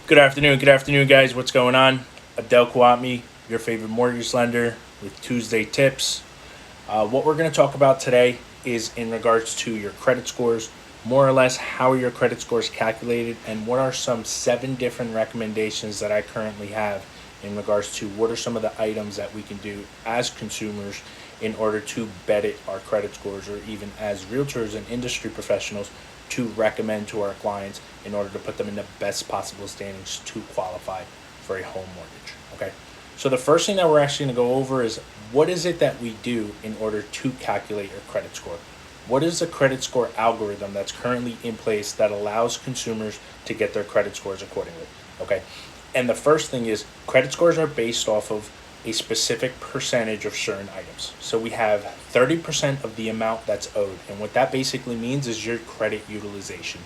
Good afternoon, guys. What's going on? Abdel Khawatmi, your favorite mortgage lender, with Tuesday tips. What we're going to talk about today is in regards to your credit scores, more or less how are your credit scores calculated, and what are some 7 different recommendations that I currently have in regards to what are some of the items that we can do as consumers in order to better our credit scores, or even as realtors and industry professionals to recommend to our clients in order to put them in the best possible standings to qualify for a home mortgage. Okay, so the first thing that we're actually going to go over is what is it that we do in order to calculate your credit score. What is the credit score algorithm that's currently in place that allows consumers to get their credit scores accordingly? Okay, and the first thing is credit scores are based off of a specific percentage of certain items. So we have 30% of the amount that's owed. And what that basically means is your credit utilization.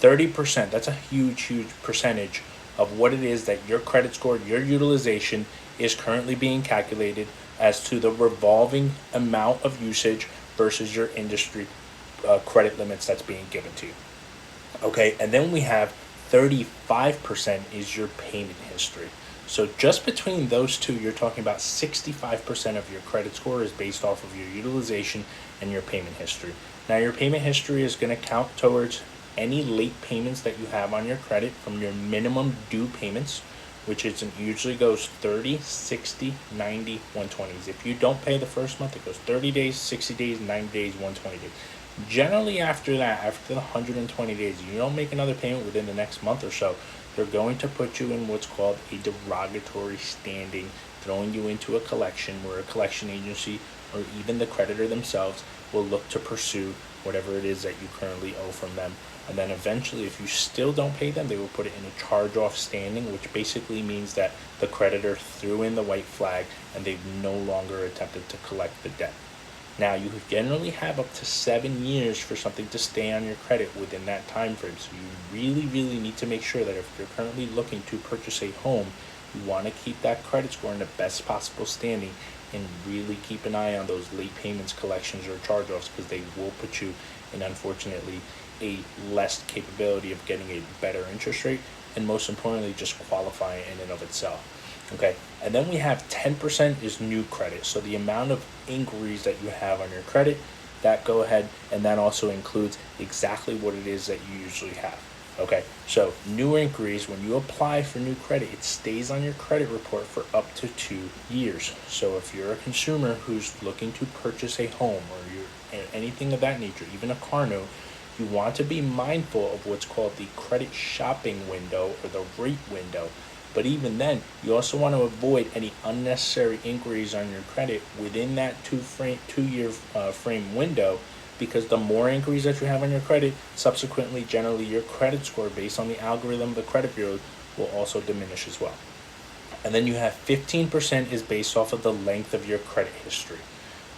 30%, that's a huge percentage of what it is that your credit score, your utilization is currently being calculated as to the revolving amount of usage versus your industry credit limits that's being given to you. Okay, and then we have 35% is your payment history. So just between those two, you're talking about 65% of your credit score is based off of your utilization and your payment history. Now, your payment history is going to count towards any late payments that you have on your credit from your minimum due payments, which usually goes 30, 60, 90, 120s. If you don't pay the first month, it goes 30 days, 60 days, 90 days, 120 days. Generally, after that, after the 120 days, you don't make another payment within the next month or so, they're going to put you in what's called a derogatory standing, throwing you into a collection where a collection agency or even the creditor themselves will look to pursue whatever it is that you currently owe from them. And then eventually, if you still don't pay them, they will put it in a charge-off standing, which basically means that the creditor threw in the white flag and they've no longer attempted to collect the debt. Now, you generally have up to 7 years for something to stay on your credit within that time frame. So you really need to make sure that if you're currently looking to purchase a home, you want to keep that credit score in the best possible standing and really keep an eye on those late payments, collections, or charge-offs, because they will put you in, unfortunately, a less capability of getting a better interest rate, and most importantly, just qualifying in and of itself. Okay, and then we have 10% is new credit. So the amount of inquiries that you have on your credit, that go ahead, and that also includes exactly what it is that you usually have. Okay, so new inquiries, when you apply for new credit, it stays on your credit report for up to 2 years. So if you're a consumer who's looking to purchase a home or you're anything of that nature, even a car note, you want to be mindful of what's called the credit shopping window or the rate window. But even then, you also want to avoid any unnecessary inquiries on your credit within that 2-year frame window, because the more inquiries that you have on your credit, subsequently, generally, your credit score based on the algorithm of the credit bureau will also diminish as well. And then you have 15% is based off of the length of your credit history.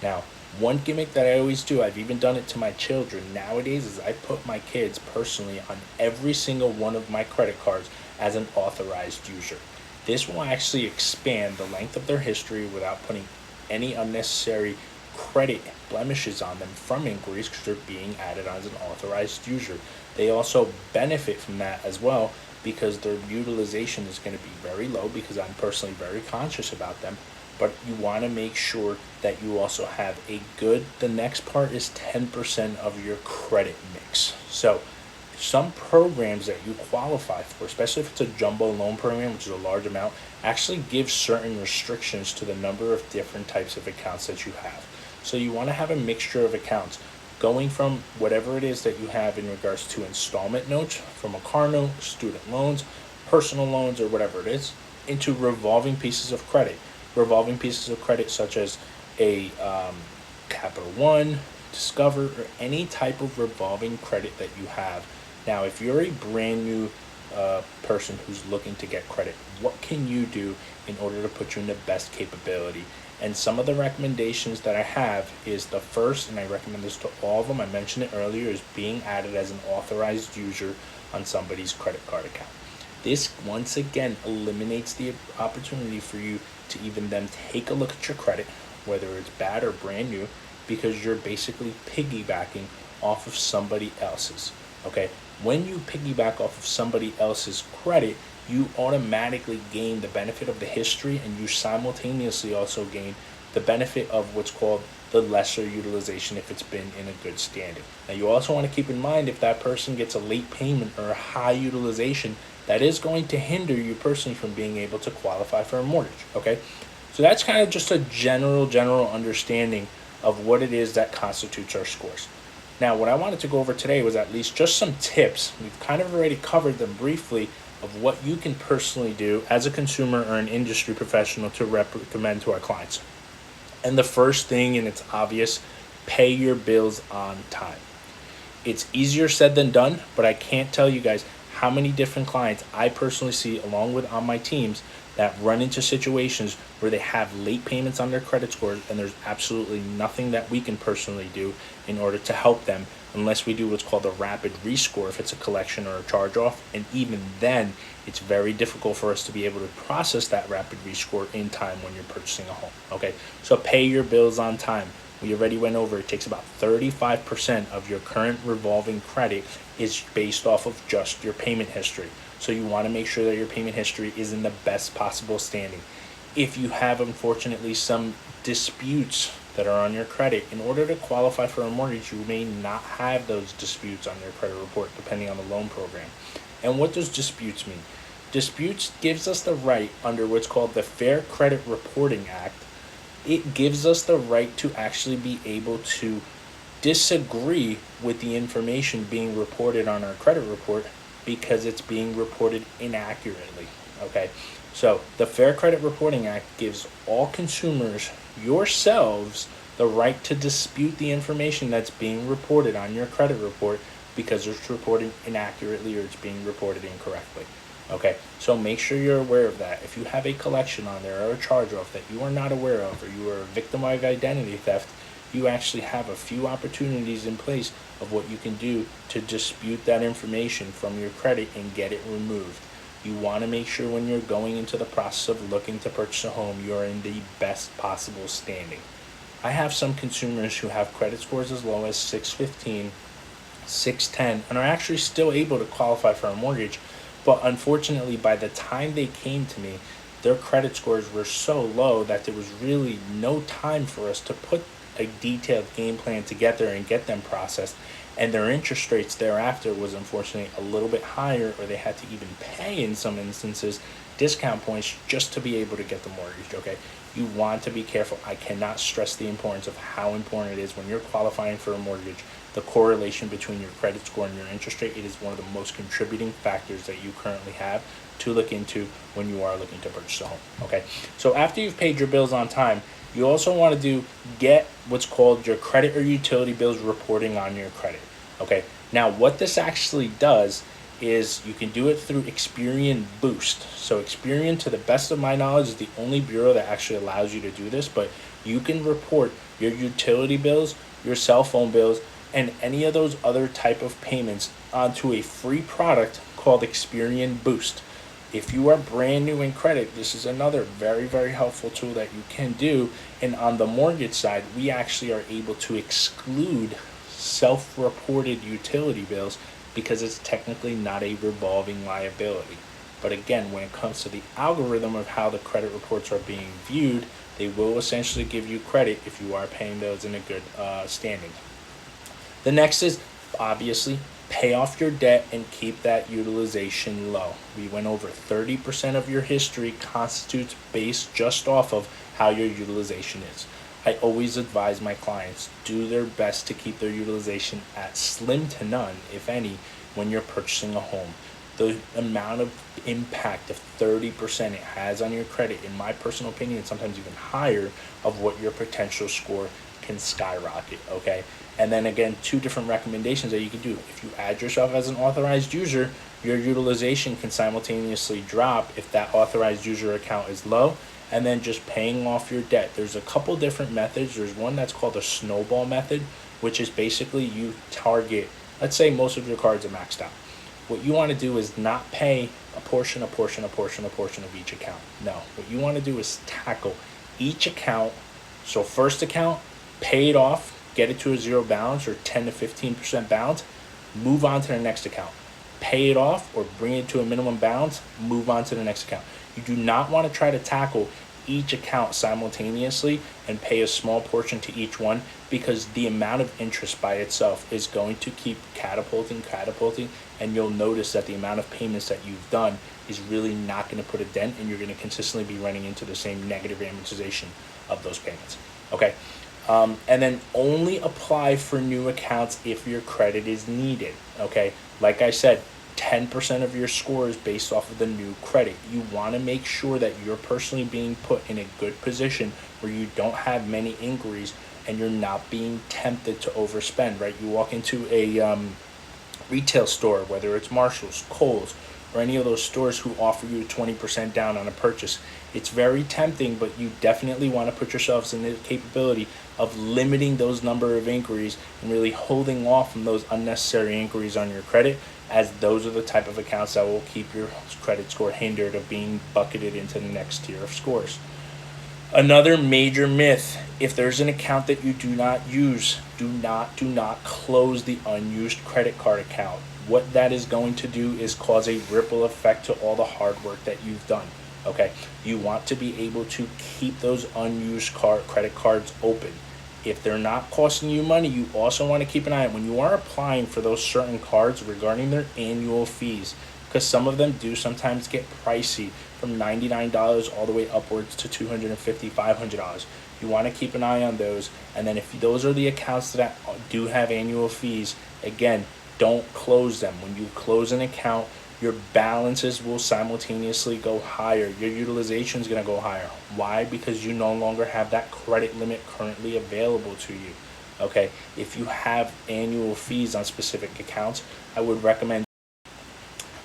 Now, one gimmick that I always do, I've even done it to my children nowadays, is I put my kids personally on every single one of my credit cards as an authorized user. This will actually expand the length of their history without putting any unnecessary credit blemishes on them from inquiries, because they're being added as an authorized user. They also benefit from that as well, because their utilization is going to be very low, because I'm personally very conscious about them. But you want to make sure that you also have a good, the next part is 10% of your credit mix. So some programs that you qualify for, especially if it's a jumbo loan program, which is a large amount, actually give certain restrictions to the number of different types of accounts that you have. So you want to have a mixture of accounts, going from whatever it is that you have in regards to installment notes, from a car note, student loans, personal loans, or whatever it is, into revolving pieces of credit. Revolving pieces of credit such as a Capital One, Discover, or any type of revolving credit that you have. Now, if you're a brand new person who's looking to get credit, what can you do in order to put you in the best capability? And some of the recommendations that I have is the first, and I recommend this to all of them, I mentioned it earlier, is being added as an authorized user on somebody's credit card account. This, once again, eliminates the opportunity for you to even then take a look at your credit, whether it's bad or brand new, because you're basically piggybacking off of somebody else's. Okay, when you piggyback off of somebody else's credit, you automatically gain the benefit of the history, and you simultaneously also gain the benefit of what's called the lesser utilization if it's been in a good standing. Now, you also want to keep in mind if that person gets a late payment or a high utilization, that is going to hinder you personally from being able to qualify for a mortgage, okay? So that's kind of just a general understanding of what it is that constitutes our scores. Now, what I wanted to go over today was at least just some tips. We've kind of already covered them briefly of what you can personally do as a consumer or an industry professional to recommend to our clients. And the first thing, and it's obvious, pay your bills on time. It's easier said than done, but I can't tell you guys how many different clients I personally see along with on my teams that run into situations where they have late payments on their credit scores, and there's absolutely nothing that we can personally do in order to help them unless we do what's called a rapid rescore if it's a collection or a charge off. And even then, it's very difficult for us to be able to process that rapid rescore in time when you're purchasing a home. Okay, so pay your bills on time. We already went over, it takes about 35% of your current revolving credit is based off of just your payment history. So you want to make sure that your payment history is in the best possible standing. If you have, unfortunately, some disputes that are on your credit, in order to qualify for a mortgage, you may not have those disputes on your credit report depending on the loan program. And what does disputes mean? Disputes gives us the right under what's called the Fair Credit Reporting Act. It gives us the right to actually be able to disagree with the information being reported on our credit report because it's being reported inaccurately. Okay, so the Fair Credit Reporting Act gives all consumers, yourselves, the right to dispute the information that's being reported on your credit report because it's reported inaccurately or it's being reported incorrectly. Okay, so make sure you're aware of that. If you have a collection on there or a charge off that you are not aware of, or you are a victim of identity theft, you actually have a few opportunities in place of what you can do to dispute that information from your credit and get it removed. You want to make sure when you're going into the process of looking to purchase a home, you're in the best possible standing. I have some consumers who have credit scores as low as 615, 610, and are actually still able to qualify for a mortgage. But unfortunately, by the time they came to me, their credit scores were so low that there was really no time for us to put a detailed game plan together and get them processed. And their interest rates thereafter was unfortunately a little bit higher, or they had to even pay in some instances discount points just to be able to get the mortgage. Okay, you want to be careful. I cannot stress the importance of how important it is when you're qualifying for a mortgage. The correlation between your credit score and your interest rate, it is one of the most contributing factors that you currently have to look into when you are looking to purchase a home. Okay, so after you've paid your bills on time, you also want to get what's called your credit or utility bills reporting on your credit. Okay, now what this actually does is you can do it through Experian Boost. So Experian, to the best of my knowledge, is the only bureau that actually allows you to do this, but you can report your utility bills, your cell phone bills, and any of those other type of payments onto a free product called Experian Boost. If you are brand new in credit, this is another very, very helpful tool that you can do. And on the mortgage side, we actually are able to exclude self-reported utility bills because it's technically not a revolving liability. But again, when it comes to the algorithm of how the credit reports are being viewed, they will essentially give you credit if you are paying those in a good standing. The next is obviously pay off your debt and keep that utilization low. We went over 30% of your history constitutes based just off of how your utilization is. I always advise my clients do their best to keep their utilization at slim to none, if any, when you're purchasing a home. The amount of impact of 30% it has on your credit, in my personal opinion, sometimes even higher, of what your potential score can skyrocket. Okay, and then again, two different recommendations that you can do. If you add yourself as an authorized user, your utilization can simultaneously drop if that authorized user account is low. And then just paying off your debt. There's a couple different methods. There's one that's called a snowball method, which is basically you target, let's say most of your cards are maxed out. What you want to do is not pay a portion of each account. No, what you want to do is tackle each account. So first account, pay it off, get it to a zero balance or 10 to 15% balance, move on to the next account. pay it off or bring it to a minimum balance, move on to the next account. You do not want to try to tackle each account simultaneously and pay a small portion to each one, because the amount of interest by itself is going to keep catapulting, and you'll notice that the amount of payments that you've done is really not going to put a dent, and you're going to consistently be running into the same negative amortization of those payments. Okay. And then only apply for new accounts if your credit is needed. Okay. Like I said, 10% of your score is based off of the new credit. You want to make sure that you're personally being put in a good position where you don't have many inquiries and you're not being tempted to overspend, right? You walk into a retail store, whether it's Marshall's, Kohl's, or any of those stores who offer you 20% down on a purchase. It's very tempting, but you definitely want to put yourselves in the capability of limiting those number of inquiries and really holding off from those unnecessary inquiries on your credit, as those are the type of accounts that will keep your credit score hindered of being bucketed into the next tier of scores. Another major myth: if there's an account that you do not use, do not close the unused credit card account. What that is going to do is cause a ripple effect to all the hard work that you've done. Okay, you want to be able to keep those unused credit cards open. If they're not costing you money, you also want to keep an eye on when you are applying for those certain cards regarding their annual fees, because some of them do sometimes get pricey, from $99 all the way upwards to $250, $500. You want to keep an eye on those. And then if those are the accounts that do have annual fees, again, don't close them. When you close an account, your balances will simultaneously go higher. Your utilization is going to go higher. Why? Because you no longer have that credit limit currently available to you. Okay, if you have annual fees on specific accounts, I would recommend,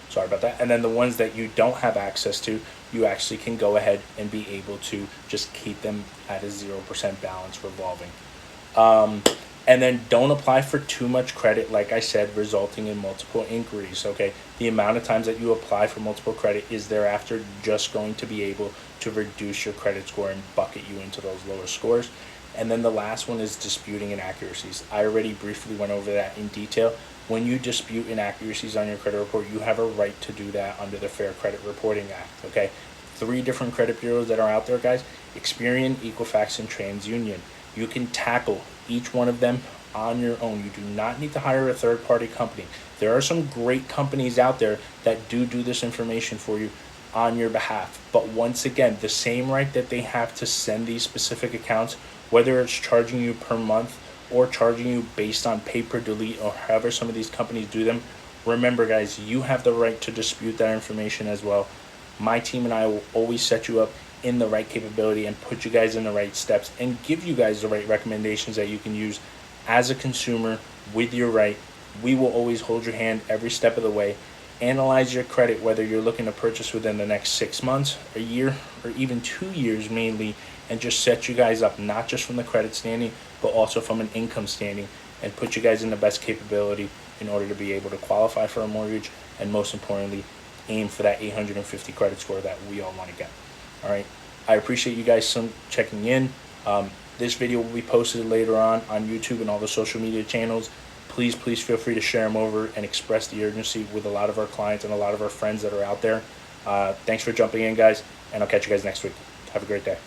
sorry about that. And then the ones that you don't have access to, you actually can go ahead and be able to just keep them at a 0% balance revolving. And then don't apply for too much credit, like I said, resulting in multiple inquiries. Okay, the amount of times that you apply for multiple credit is thereafter just going to be able to reduce your credit score and bucket you into those lower scores. And then the last one is disputing inaccuracies. I already briefly went over that in detail. When you dispute inaccuracies on your credit report, you have a right to do that under the Fair Credit Reporting Act. Okay, 3 different credit bureaus that are out there, guys: Experian, Equifax, and TransUnion. You can tackle each one of them on your own. You do not need to hire a third-party company. There are some great companies out there that do this information for you on your behalf. But once again, the same right that they have to send these specific accounts, whether it's charging you per month or charging you based on pay per delete or however some of these companies do them, remember, guys, you have the right to dispute that information as well. My team and I will always set you up in the right capability and put you guys in the right steps and give you guys the right recommendations that you can use as a consumer with your right. We will always hold your hand every step of the way. Analyze your credit, whether you're looking to purchase within the next 6 months, a year, or even 2 years mainly, and just set you guys up, not just from the credit standing, but also from an income standing, and put you guys in the best capability in order to be able to qualify for a mortgage, and most importantly, aim for that 850 credit score that we all want to get. All right, I appreciate you guys checking in. This video will be posted later on YouTube and all the social media channels. Please feel free to share them over and express the urgency with a lot of our clients and a lot of our friends that are out there. Thanks for jumping in, guys, and I'll catch you guys next week. Have a great day.